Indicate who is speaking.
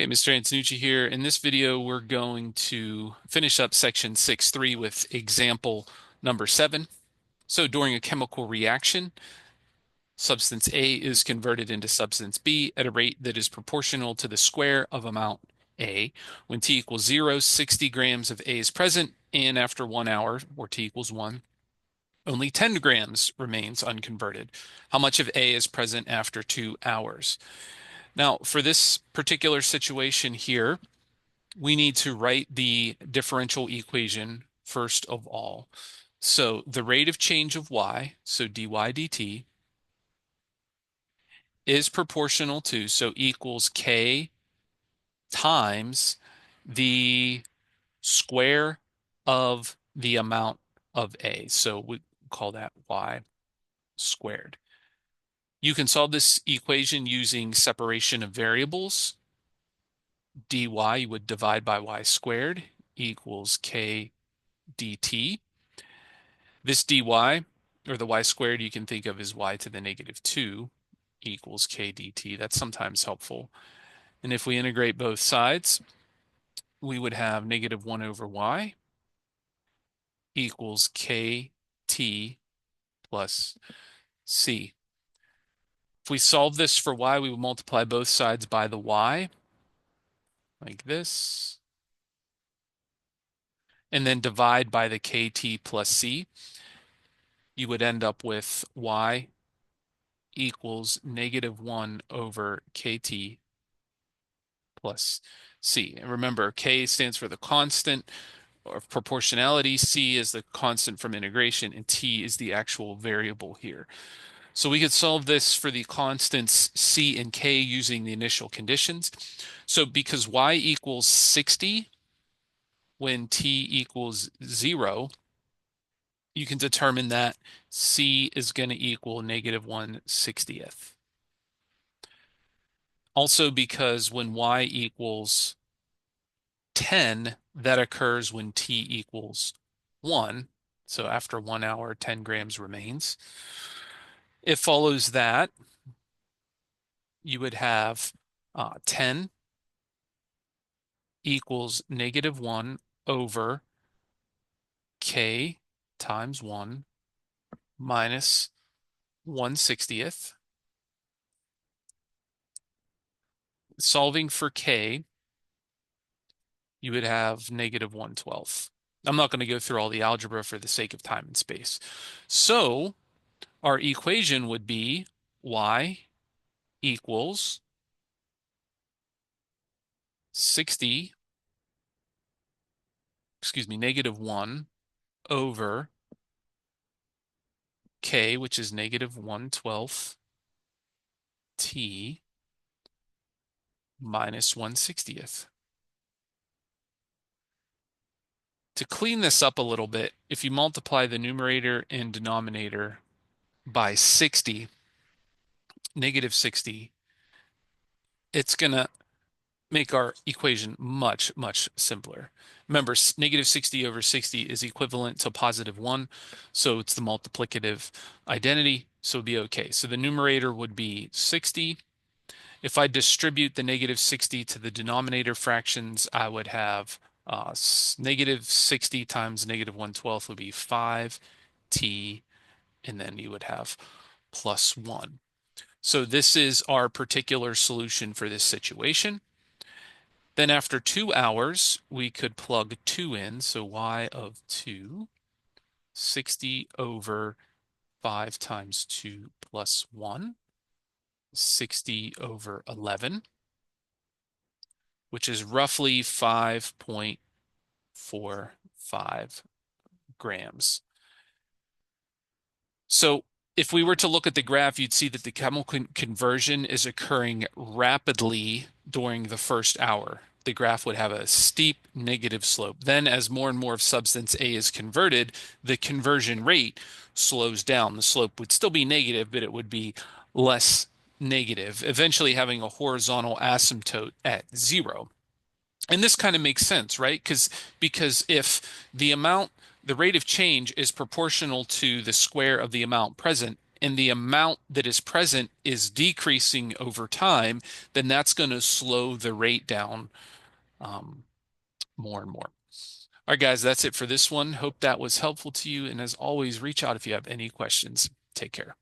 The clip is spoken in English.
Speaker 1: Hey, Mr. Antonucci here. In this video, we're going to finish up section 6.3 with example number 7. So during a chemical reaction, substance A is converted into substance B at a rate that is proportional to the square of amount A. When T equals 0, 60 grams of A is present, and after 1 hour, or T equals 1, only 10 grams remains unconverted. How much of A is present after 2 hours? Now, for this particular situation here, we need to write the differential equation first of all. So the rate of change of y, so dy dt, is proportional to, so equals k times the square of the amount of a. So we call that y squared. You can solve this equation using separation of variables. dy you would divide by y squared equals k dt. This dy, or the y squared, you can think of as y to the negative 2 equals k dt. That's sometimes helpful. And if we integrate both sides, we would have negative 1 over y equals kt plus c. If we solve this for y, we would multiply both sides by the y, like this, and then divide by the kt plus c. You would end up with y equals negative 1 over kt plus c. And remember, k stands for the constant of proportionality, c is the constant from integration, and t is the actual variable here. So we could solve this for the constants c and k using the initial conditions. So because y equals 60 when t equals 0, you can determine that c is going to equal negative 1/60th. Also, because when y equals 10, that occurs when t equals 1. So after 1 hour, 10 grams remains. It follows that you would have 10 equals negative 1 over k times 1 minus 1/60th. Solving for k, you would have negative 1/12th. I'm not going to go through all the algebra for the sake of time and space. So our equation would be y equals 60, negative 1 over k, which is negative 1/12 t minus 1/60th. To clean this up a little bit, if you multiply the numerator and denominator by 60, negative 60, it's going to make our equation much, much simpler. Remember, negative 60 over 60 is equivalent to positive 1, so it's the multiplicative identity, so it'd be okay. So the numerator would be 60. If I distribute the negative 60 to the denominator fractions, I would have negative 60 times negative 1/12 would be 5t, and then you would have plus 1. So this is our particular solution for this situation. Then after 2 hours, we could plug 2 in. So y of 2, 60 over 5 times 2 plus 1, 60 over 11, which is roughly 5.45 grams. So if we were to look at the graph, you'd see that the chemical conversion is occurring rapidly during the first hour. The graph would have a steep negative slope. Then as more and more of substance A is converted, the conversion rate slows down. The slope would still be negative, but it would be less negative, eventually having a horizontal asymptote at 0. And this kind of makes sense, right? Because if the rate of change is proportional to the square of the amount present, and the amount that is present is decreasing over time, then that's going to slow the rate down um, more and more. All right, guys, that's it for this one. Hope that was helpful to you. And as always, reach out if you have any questions. Take care.